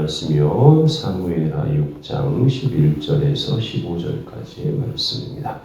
말씀이요. 사무엘하 6장 11절에서 15절까지의 말씀입니다.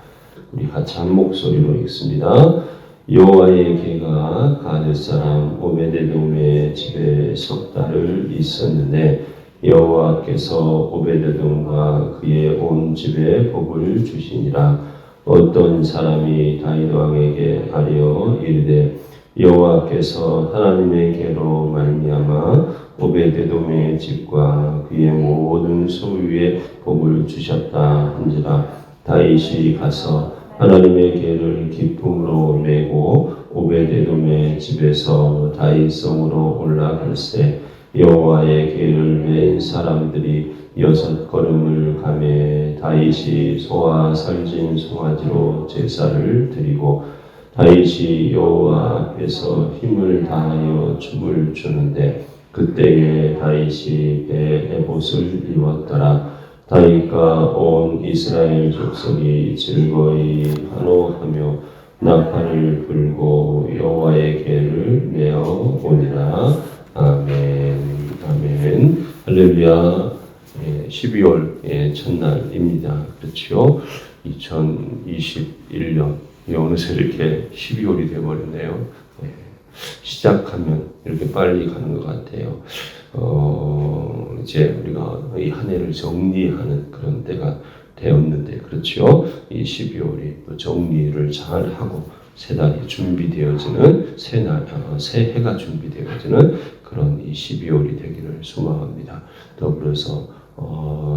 우리 같이 한 목소리로 읽습니다. 여호와의 개가 가드 사람 오베데돔의 집에 석 달을 있었는데 여호와께서 오베데돔과 그의 온 집에 복을 주시니라. 어떤 사람이 다윗 왕에게 아뢰어 이르되 여호와께서 하나님의 개로 말미암아 오베데돔의 집과 그의 모든 소유에 복을 주셨다 한지라. 다윗이 가서 하나님의 개를 기쁨으로 메고 오베데돔의 집에서 다윗성으로 올라갈새 여호와의 개를 맨 사람들이 6걸음을 가매 다윗이 소와 살진 송아지로 제사를 드리고 다윗이 여호와 앞에서 힘을 다하여 춤을 추는데 그때에 다윗이 배에 에봇을 입었더라. 다윗과 온 이스라엘 족속이 즐거이 환호하며 나팔을 불고 여호와의 개를 메어 오니라. 아멘. 아멘. 할렐루야. 12월 첫날입니다. 그렇죠? 2021년 어느새 이렇게 12월이 되어버렸네요. 시작하면 이렇게 빨리 가는 것 같아요. 이제 우리가 이 한 해를 정리하는 그런 때가 되었는데, 그렇죠? 이 12월이 또 정리를 잘 하고 새 달이 준비되어지는 새 해가 준비되어지는 그런 이 12월이 되기를 소망합니다. 더불어서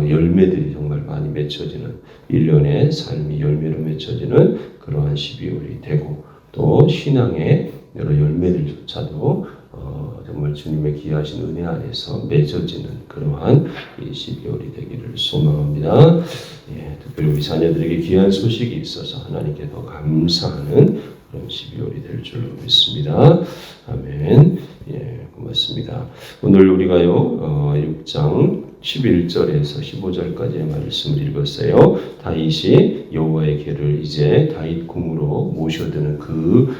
열매들이 정말 많이 맺혀지는 1년의 삶이 열매로 맺혀지는 그러한 12월이 되고 또 신앙의 여러 열매들조차도 정말 주님의 귀하신 은혜 안에서 맺어지는 그러한 이 12월이 되기를 소망합니다. 특별히 우리 자녀들에게 귀한 소식이 있어서 하나님께 더 감사하는 그런 12월이 될 줄로 믿습니다. 아멘. 고맙습니다. 오늘 우리가요 6장 11절에서 15절까지의 말씀을 읽었어요. 다윗이 여호와의 개를 이제 다윗 궁으로 모셔드는 그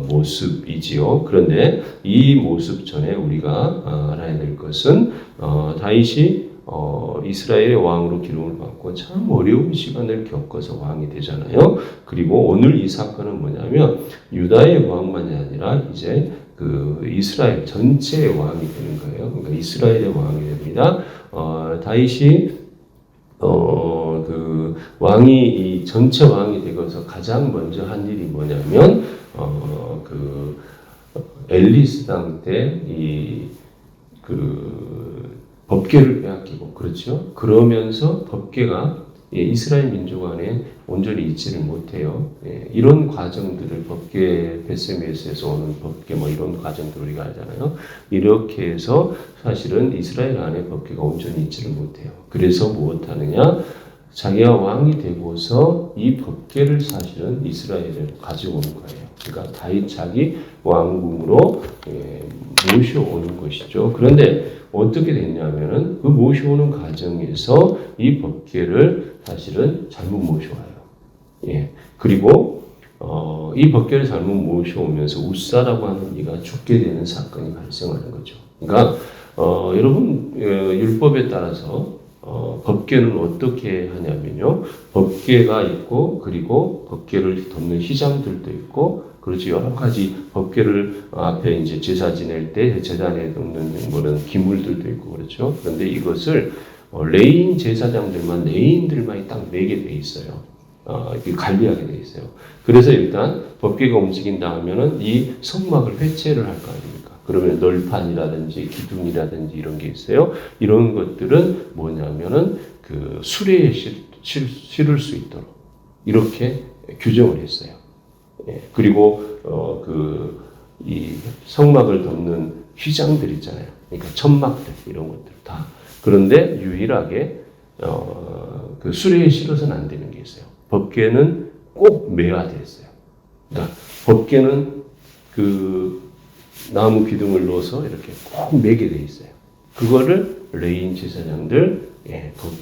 모습이지요. 그런데 이 모습 전에 우리가 알아야 될 것은 다윗이 이스라엘의 왕으로 기름을 받고 참 어려운 시간을 겪어서 왕이 되잖아요. 그리고 오늘 이 사건은 뭐냐면 유다의 왕만이 아니라 이제 그 이스라엘 전체의 왕이 되는 거예요. 그러니까 이스라엘의 왕이 됩니다. 다윗이 그 왕이 이 전체 왕이 되고서 가장 먼저 한 일이 뭐냐면 그 엘리스당 때 이 그 법궤를 빼앗기고, 그렇죠? 그러면서 법궤가 이스라엘 민족 안에 온전히 있지를 못해요. 이런 과정들을 법궤 베세메스에서 오는 법궤 이런 과정들을 우리가 알잖아요. 이렇게 해서 사실은 이스라엘 안에 법궤가 온전히 있지를 못해요. 그래서 무엇하느냐? 자기가 왕이 되고서 이 법궤를 사실은 이스라엘에 가져오는 거예요. 그러니까 다윗 자기 왕궁으로 모셔오는 것이죠. 그런데 어떻게 됐냐면은 그 모셔오는 과정에서 이 법궤를 사실은 잘못 모셔와요. 그리고 이 법궤를 잘못 모셔오면서 웃사라고 하는 이가 죽게 되는 사건이 발생하는 거죠. 그러니까 여러분 율법에 따라서 법궤는 어떻게 하냐면요. 법궤가 있고 그리고 법궤를 덮는 휘장들도 있고, 그렇죠. 여러 가지 법궤를 앞에 이제 제사 지낼 때 제단에 놓는 그런 기물들도 있고, 그렇죠. 그런데 이것을 레인 제사장들만, 레인들만이 딱 매게 돼 있어요. 관리하게 돼 있어요. 그래서 일단 법궤가 움직인다 하면은 이 성막을 회체를 할 거 아닙니까? 그러면 널판이라든지 기둥이라든지 이런 게 있어요. 이런 것들은 뭐냐면은 그 수레에 실을 수 있도록 이렇게 규정을 했어요. 그리고 이 성막을 덮는 휘장들 있잖아요. 그러니까 천막들 이런 것들 다. 그런데 유일하게 그 수레에 실어서는 안 되는 게 있어요. 법궤는 꼭 매야 됐어요. 그러니까 법궤는 그 나무 기둥을 넣어서 이렇게 꼭 매게 돼 있어요. 그거를 레인 제사장들 꼭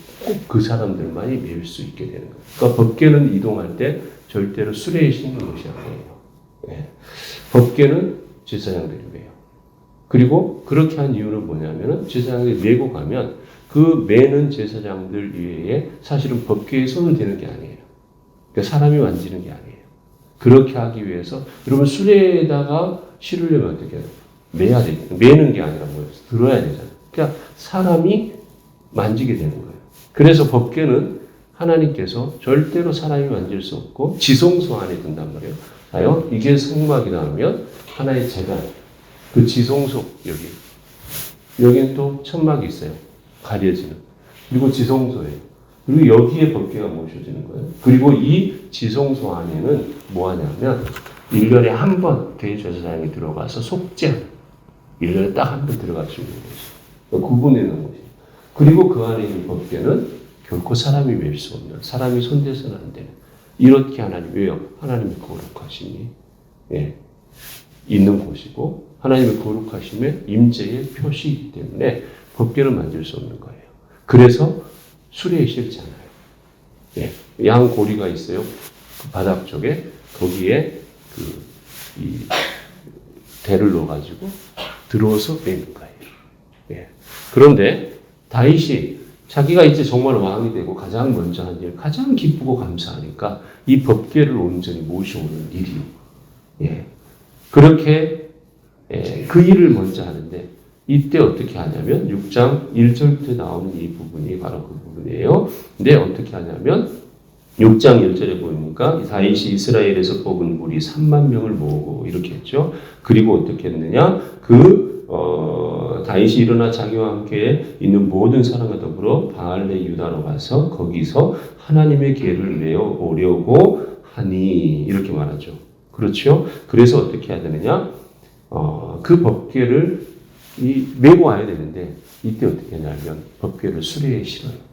그 사람들만이 매일 수 있게 되는 거예요. 그러니까 법궤는 이동할 때 절대로 수레에 싣는 것이 아니에요. 법궤는 제사장들이 매요. 그리고 그렇게 한 이유는 뭐냐면은 제사장들이 메고 가면 그 매는 제사장들 위에 사실은 법궤에 손을 대는 게 아니에요. 그러니까 사람이 만지는 게 아니에요. 그렇게 하기 위해서 여러분 수레에다가 실으려면 어떻게 해요? 매야 돼. 매는 게 아니라 뭐예요? 들어야 되잖아요. 그러니까 사람이 만지게 되는 거예요. 그래서 법궤는 하나님께서 절대로 사람이 만질 수 없고 지성소 안에 든단 말이에요. 자요, 이게 성막이다 하면 하나의 재단, 그 지성소 여기는 또 천막이 있어요. 가려지는. 그리고 지성소예요. 그리고 여기에 법궤가 모셔지는 거예요. 그리고 이 지성소 안에는 뭐 하냐면 1년에 한 번 대제사장이 들어가서 속죄. 1년에 딱 한 번 들어갈 수 있는 곳이. 구분되는 곳이. 그리고 그 안에 있는 법궤는 결코 사람이 맬 수 없는, 사람이 손대서는 안 되는. 이렇게 하나님, 왜요? 하나님의 거룩하심이 있는 곳이고, 하나님의 거룩하심의 임재의 표시이기 때문에 법궤는 만질 수 없는 거예요. 그래서 수레에 실잖아요. 양 고리가 있어요. 그 바닥 쪽에, 거기에 이 대를 넣어가지고 들어서 빼는 거예요. 그런데 다윗이 자기가 이제 정말 왕이 되고 가장 먼저 한 일, 가장 기쁘고 감사하니까 이 법궤를 온전히 모셔오는 일이요. 그렇게 그 일을 먼저 하는데 이때 어떻게 하냐면 6장 1절부터 나오는 이 부분이 바로 그 부분이에요. 근데 어떻게 하냐면 6장 1절에 보니까 다윗이 이스라엘에서 뽑은 무리 3만 명을 모으고 이렇게 했죠. 그리고 어떻게 했느냐? 다윗이 일어나 자기와 함께 있는 모든 사람과 더불어 바알레 유다로 가서 거기서 하나님의 궤를 내어 오려고 하니 이렇게 말하죠. 그렇죠? 그래서 어떻게 해야 되느냐? 그 법궤를 메고 와야 되는데 이때 어떻게 하냐면 법궤를 수레에 실어요.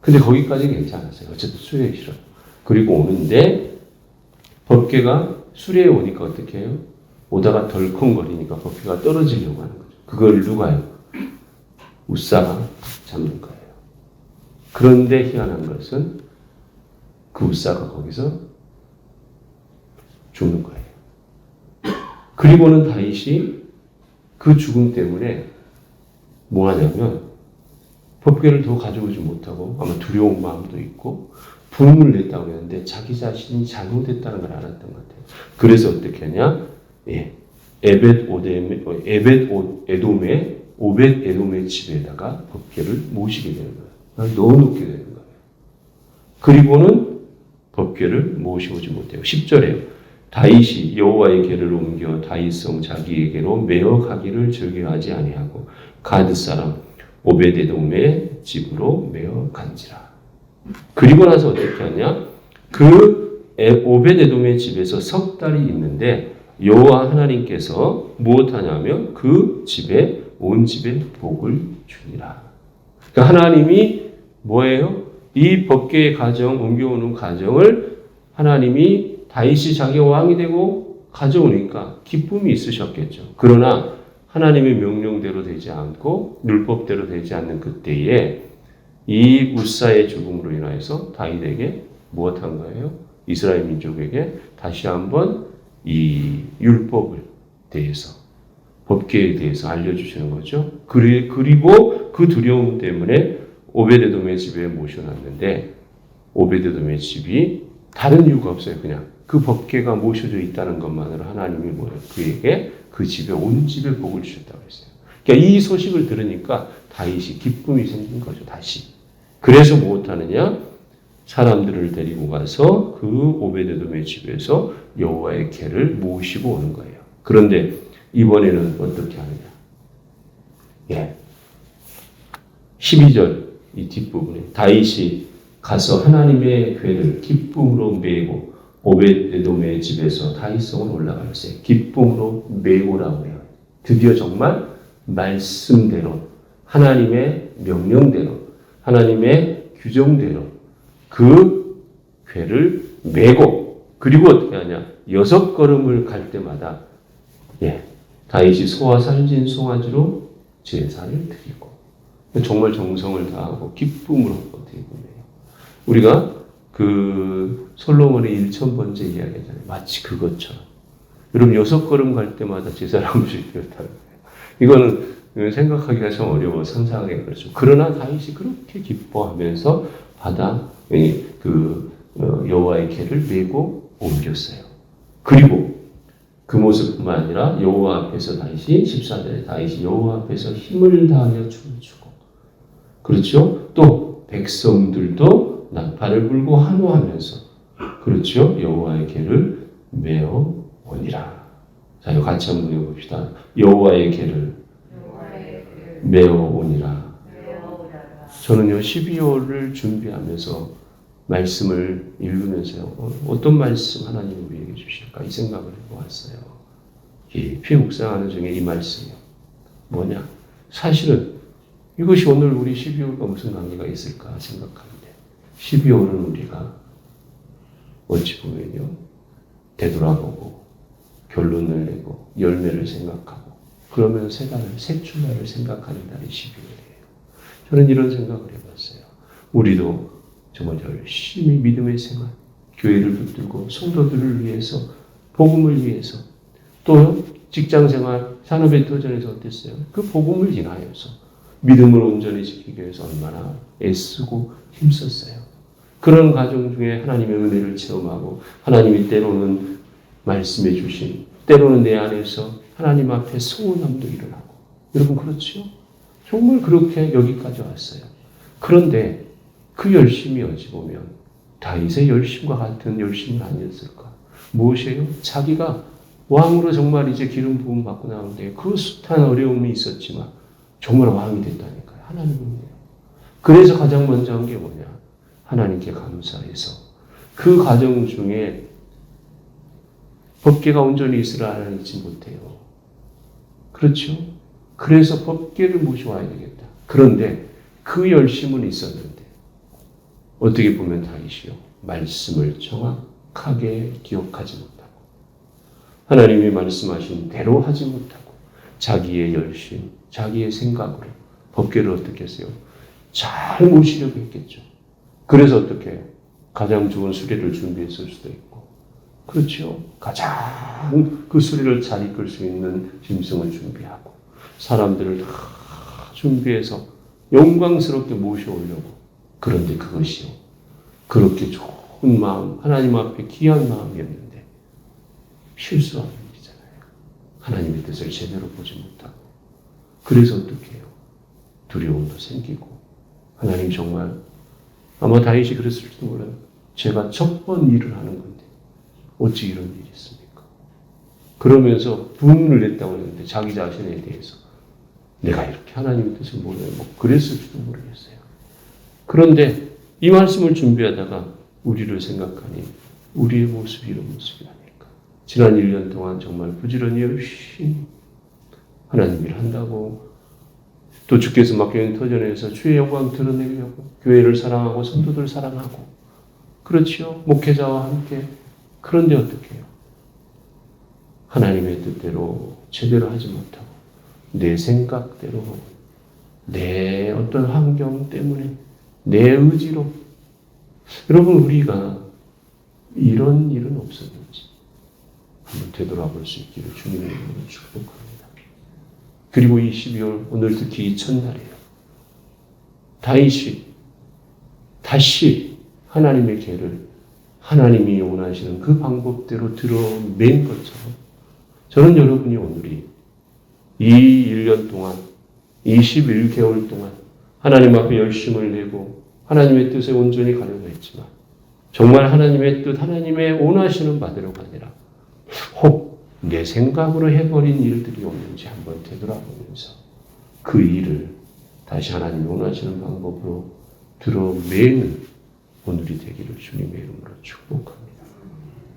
근데 거기까지는 괜찮았어요. 어쨌든 수레에 실어요. 그리고 오는데 법궤가 수레에 오니까 어떻게 해요? 오다가 덜컹거리니까 법궤가 떨어지려고 하는 거죠. 그걸 누가요? 우사가 잡는 거예요. 그런데 희한한 것은 그 우사가 거기서 죽는 거예요. 그리고는 다윗이 그 죽음 때문에 뭐 하냐면 법궤를 더 가져오지 못하고 아마 두려운 마음도 있고 분을 냈다고 했는데 자기 자신이 잘못했다는 걸 알았던 것 같아요. 그래서 어떻게 하냐? 오벳 에돔의 집에다가 법궤를 모시게 되는 거예요. 넣어놓게 되는 거예요. 그리고는 법궤를 모셔오지 못해요. 10절에요. 다윗이 여호와의 궤를 옮겨 다윗성 자기에게로 메어 가기를 즐겨하지 아니하고 가드 사람 오벳에돔의 집으로 메어 간지라. 그리고 나서 어떻게 하냐? 그 오벳에돔의 집에서 석 달이 있는데 여호와 하나님께서 무엇하냐면 그 집에 온 집에 복을 주니라. 그러니까 하나님이 뭐예요? 이 법궤의 가정, 옮겨오는 가정을 하나님이 다윗이 자기가 왕이 되고 가져오니까 기쁨이 있으셨겠죠. 그러나 하나님의 명령대로 되지 않고 율법대로 되지 않는 그때에 이 우사의 죽음으로 인하여서 다윗에게 무엇한 거예요? 이스라엘 민족에게 다시 한번 이 율법을 대해서 법궤에 대해서 알려주시는 거죠. 그리고 그 두려움 때문에 오벳에돔의 집에 모셔놨는데 오벳에돔의 집이 다른 이유가 없어요. 그냥 그 법궤가 모셔져 있다는 것만으로 하나님이 뭐예요? 그에게 그 집에 온 집에 복을 주셨다고 했어요. 그러니까 이 소식을 들으니까 다윗이 기쁨이 생긴 거죠. 다시. 그래서 무엇하느냐? 사람들을 데리고 가서 그 오벳에돔의 집에서 여호와의 궤를 모시고 오는 거예요. 그런데 이번에는 어떻게 하느냐? 12절 이 뒷부분에 다윗이 가서 하나님의 궤를 기쁨으로 메고 오벳에돔의 집에서 다윗성을 올라갈세. 기쁨으로 메고라고 해요. 드디어 정말 말씀대로 하나님의 명령대로 하나님의 규정대로 그 궤를 메고 그리고 어떻게 하냐? 6걸음을 갈 때마다 다윗이 소와 살진 송아지로 제사를 드리고 정말 정성을 다하고 기쁨으로 어떻게 보면 우리가 그 솔로몬의 1000번째 이야기잖아요. 마치 그것처럼 여러분 6걸음 갈 때마다 제사를 한 번씩 드렸다는 거예요. 이거는 생각하기가 참 어려워 상상하기가 그렇죠. 그러나 다윗이 그렇게 기뻐하면서 여호와의 궤를 메고 옮겼어요. 그리고 그 모습뿐만 아니라 여호와 앞에서 다윗이 14절에 다윗이 여호와 앞에서 힘을 다하여 춤을 추고 그렇죠. 또 백성들도 나팔을 불고 환호하면서 그렇죠. 여호와의 궤를 메어 오니라. 자, 이거 같이 한번 읽어봅시다. 여호와의 궤를 메어 오니라. 저는요 12월을 준비하면서 말씀을 읽으면서요 어떤 말씀 하나님이 우리에게 주실까 이 생각을 해보았어요. 이 피묵상하는 중에 이 말씀이요 뭐냐? 사실은 이것이 오늘 우리 12월과 무슨 관계가 있을까 생각하는데 12월은 우리가 어찌 보면요 되돌아보고 결론을 내고 열매를 생각하고 그러면 새 출발을 생각하는 달이 12월이에요. 저는 이런 생각을 해봤어요. 우리도 정말 열심히 믿음의 생활, 교회를 붙들고 성도들을 위해서 복음을 위해서 또 직장생활, 산업의 도전에서 어땠어요? 그 복음을 인하여서 믿음을 온전히 지키기 위해서 얼마나 애쓰고 힘썼어요. 그런 과정 중에 하나님의 은혜를 체험하고 하나님이 때로는 말씀해 주신 때로는 내 안에서 하나님 앞에 서운함도 일어나고 여러분 그렇죠? 정말 그렇게 여기까지 왔어요. 그런데 그 열심이 어찌 보면 다윗의 열심과 같은 열심은 아니었을까? 무엇이에요? 자기가 왕으로 정말 이제 기름 부음 받고 나오는데 그 숱한 어려움이 있었지만 정말 왕이 됐다니까요. 하나님은요. 그래서 가장 먼저 한 게 뭐냐? 하나님께 감사해서 그 과정 중에 법궤가 온전히 이스라엘에 있지 못해요. 그렇죠? 그래서 법궤를 모셔와야 되겠다. 그런데 그 열심은 있었는데 어떻게 보면 다윗이요. 말씀을 정확하게 기억하지 못하고 하나님이 말씀하신 대로 하지 못하고 자기의 열심, 자기의 생각으로 법궤를 어떻게 했어요? 잘 모시려고 했겠죠. 그래서 어떻게 해요? 가장 좋은 수레를 준비했을 수도 있고 그렇죠. 가장 그 수레를 잘 이끌 수 있는 짐승을 준비하고 사람들을 다 준비해서 영광스럽게 모셔오려고 그런데 그것이요. 그렇게 좋은 마음, 하나님 앞에 귀한 마음이었는데 실수하는 일이잖아요. 하나님의 뜻을 제대로 보지 못하고 그래서 어떻게 해요? 두려움도 생기고 하나님 정말 아마 다윗이 그랬을지도 몰라요. 제가 첫 번 일을 하는 건데 어찌 이런 일이 있습니까? 그러면서 분을 냈다고 했는데 자기 자신에 대해서 내가 이렇게 하나님의 뜻을 몰라요. 그랬을지도 모르겠어요. 그런데 이 말씀을 준비하다가 우리를 생각하니 우리의 모습이 이런 모습이 아닐까. 지난 1년 동안 정말 부지런히 열심히 하나님 일 한다고 또 주께서 맡겨진 터전에서 주의 영광 드러내려고 교회를 사랑하고 성도들 사랑하고 그렇지요. 목회자와 함께 그런데 어떻게 해요? 하나님의 뜻대로 제대로 하지 못하고 내 생각대로 내 어떤 환경 때문에 내 의지로 여러분 우리가 이런 일은 없었는지 한번 되돌아볼 수 있기를 주님의 이름으로 축복합니다. 그리고 이 12월 오늘 특히 이 첫날이에요. 다윗이 다시 하나님의 궤를 하나님이 원하시는 그 방법대로 들어맨 것처럼 저는 여러분이 오늘이 이 1년 동안 21개월 동안 하나님 앞에 열심을 내고 하나님의 뜻에 온전히 가려고 했지만 정말 하나님의 뜻, 하나님의 원하시는 바대로가 아니라 혹 내 생각으로 해버린 일들이 없는지 한번 되돌아보면서 그 일을 다시 하나님이 원하시는 방법으로 들어매는 오늘이 되기를 주님의 이름으로 축복합니다.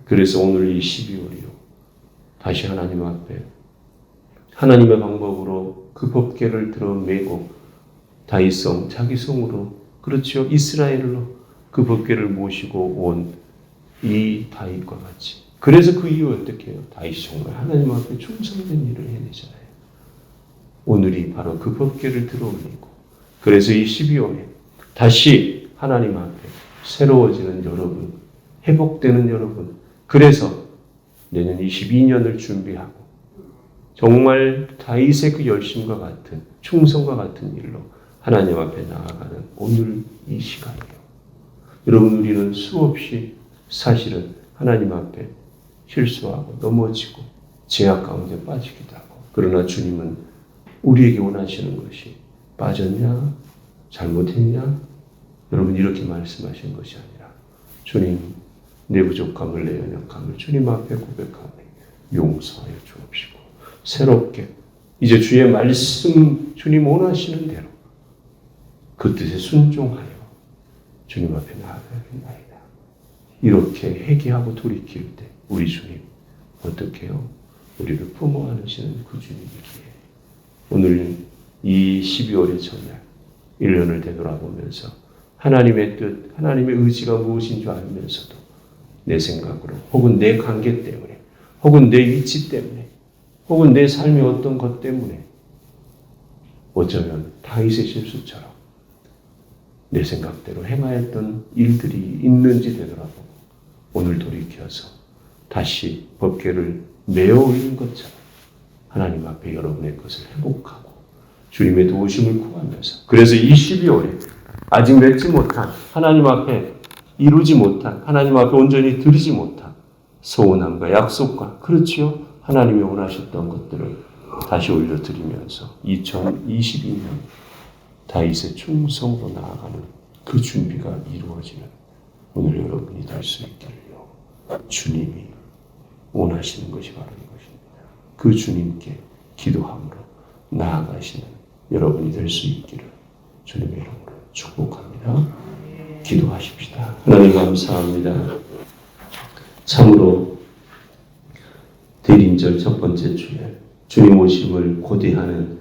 그래서 오늘 이 12월이요. 다시 하나님 앞에 하나님의 방법으로 그 법궤를 들어매고 다윗성, 자기 성으로 그렇죠. 이스라엘로 그 법궤를 모시고 온 이 다윗과 같이 그래서 그 이후 어떻게 해요? 다윗이 정말 하나님 앞에 충성된 일을 해내잖아요. 오늘이 바로 그 법궤를 들어올리고 그래서 이 12월에 다시 하나님 앞에 새로워지는 여러분, 회복되는 여러분 그래서 내년 22년을 준비하고 정말 다윗의 그 열심과 같은 충성과 같은 일로 하나님 앞에 나아가는 오늘 이 시간이에요. 여러분, 우리는 수없이 사실은 하나님 앞에 실수하고 넘어지고 죄악 가운데 빠지기도 하고, 그러나 주님은 우리에게 원하시는 것이 빠졌냐? 잘못했냐? 여러분, 이렇게 말씀하신 것이 아니라 주님, 내 부족함을, 내 연약함을 주님 앞에 고백하며 용서하여 주옵시고 새롭게 이제 주의 말씀, 주님 원하시는 대로 그 뜻에 순종하여 주님 앞에 나아가겠나이다. 이렇게 회개하고 돌이킬 때 우리 주님 어떻게 해요? 우리를 품어 안으시는 그 주님이기에 오늘 이 12월의 전날 1년을 되돌아보면서 하나님의 뜻, 하나님의 의지가 무엇인 줄 알면서도 내 생각으로 혹은 내 관계 때문에 혹은 내 위치 때문에 혹은 내 삶의 어떤 것 때문에 어쩌면 다윗의 실수처럼 내 생각대로 행하였던 일들이 있는지 되돌아보고 오늘 돌이켜서 다시 법궤를 메어 올린 것처럼 하나님 앞에 여러분의 것을 회복하고 주님의 도우심을 구하면서, 그래서 이 12월에 아직 맺지 못한 하나님 앞에 이루지 못한 하나님 앞에 온전히 드리지 못한 소원함과 약속과 그렇지요, 하나님이 원하셨던 것들을 다시 올려드리면서 2022년 다윗의 충성으로 나아가는 그 준비가 이루어지는 오늘 여러분이 될 수 있기를요. 주님이 원하시는 것이 바로 이것입니다. 그 주님께 기도함으로 나아가시는 여러분이 될 수 있기를 주님의 이름으로 축복합니다. 기도하십시다. 하나님 감사합니다. 참으로 대림절 첫 번째 주일 주님 오심을 고대하는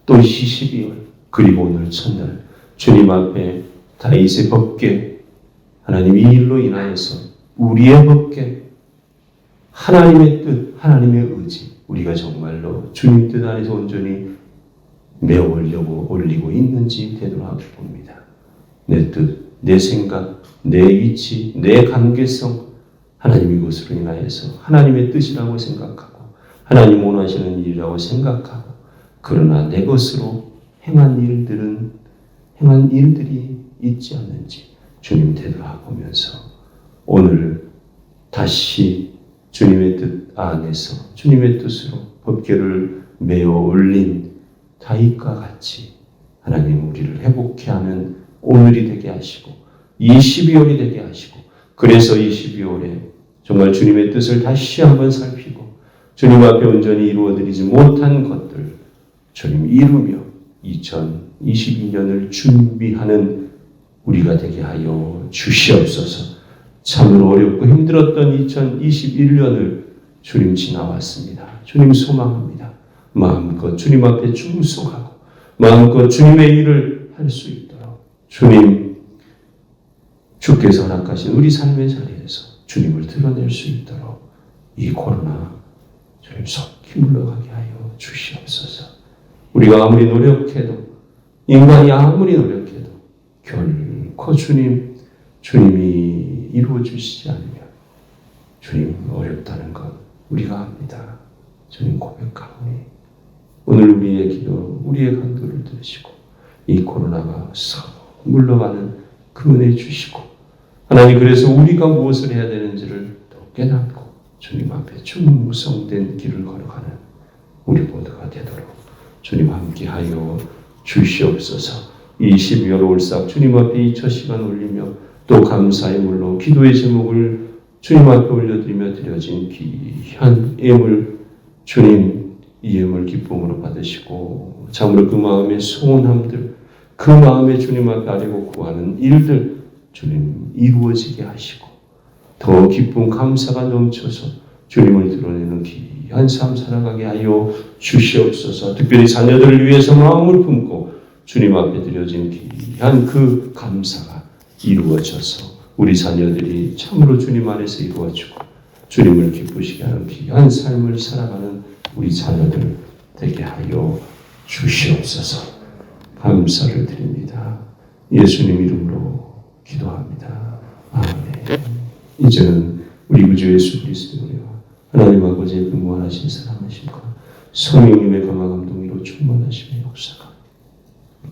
또 12월 그리고 오늘 첫날 주님 앞에 다윗의 법궤, 하나님 이 일로 인하여서 우리의 법궤, 하나님의 뜻, 하나님의 의지, 우리가 정말로 주님 뜻 안에서 온전히 메어 올리고 있는지 되돌아봅니다. 내 뜻, 내 생각, 내 위치, 내 관계성, 하나님 이것으로 인하여서 하나님의 뜻이라고 생각하고 하나님 원하시는 일이라고 생각하고, 그러나 내 것으로 행한 일들이 있지 않는지 주님 되돌아보면서 오늘 다시 주님의 뜻 안에서 주님의 뜻으로 법궤를 메어 올린 다윗과 같이 하나님 우리를 회복케 하는 오늘이 되게 하시고 이 12월이 되게 하시고, 그래서 이 12월에 정말 주님의 뜻을 다시 한번 살피고 주님 앞에 온전히 이루어드리지 못한 것들 주님 이루며 2022년을 준비하는 우리가 되게 하여 주시옵소서. 참으로 어렵고 힘들었던 2021년을 주님 지나왔습니다. 주님 소망합니다. 마음껏 주님 앞에 충성하고 마음껏 주님의 일을 할 수 있도록 주님, 주께서 허락하신 우리 삶의 자리에서 주님을 드러낼 수 있도록 이 코로나 주님 속히 물러가게 하여 주시옵소서. 우리가 아무리 노력해도, 인간이 아무리 노력해도 결코 주님이 이루어 주시지 않으면 주님 어렵다는 것 우리가 압니다. 주님 고백하오니 오늘 우리의 기도, 우리의 간구를 들으시고 이 코로나가 썩 물러가는 그 은혜 주시고, 하나님 그래서 우리가 무엇을 해야 되는지를 더 깨닫고 주님 앞에 충성된 길을 걸어가는 우리 모두가 되도록 주님 함께하여 주시옵소서. 이 12월 올싹 주님 앞에 이 첫 시간 올리며 또 감사의 물로 기도의 제목을 주님 앞에 올려드리며 드려진 귀한 예물, 주님 이 예물 기쁨으로 받으시고 참으로 그 마음의 소원함들, 그 마음에 주님 앞에 아뢰고 구하는 일들 주님 이루어지게 하시고 더 기쁨 감사가 넘쳐서 주님을 드러내는 귀한 삶 살아가게 하여 주시옵소서. 특별히 자녀들을 위해서 마음을 품고 주님 앞에 드려진 귀한 그 감사가 이루어져서 우리 자녀들이 참으로 주님 안에서 이루어지고 주님을 기쁘시게 하는 귀한 삶을 살아가는 우리 자녀들 되게 하여 주시옵소서. 감사를 드립니다. 예수님 이름으로 기도합니다. 아멘. 이제는 우리 구주 예수 그리스도의 은혜와 하나님 아버지의 무한하신 사랑하심과 성령님의 강한 감동으로 충만하심의 역사가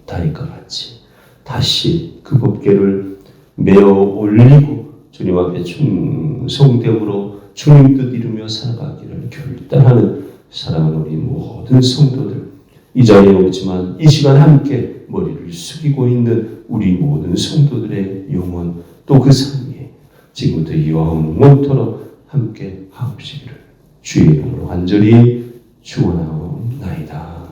다윗과 같이 다시 그 법궤를 메어 올리고 주님 앞에 충성됨으로 주님 뜻 이루며 살아가기를 결단하는 사랑하는 우리 모든 성도들, 이 자리에 없지만 이 시간 함께 머리를 숙이고 있는 우리 모든 성도들의 영혼, 또 그 삶에 지금부터 이와 영원토록 함께 하옵시기를 주의 이름으로 간절히 축원하옵나이다.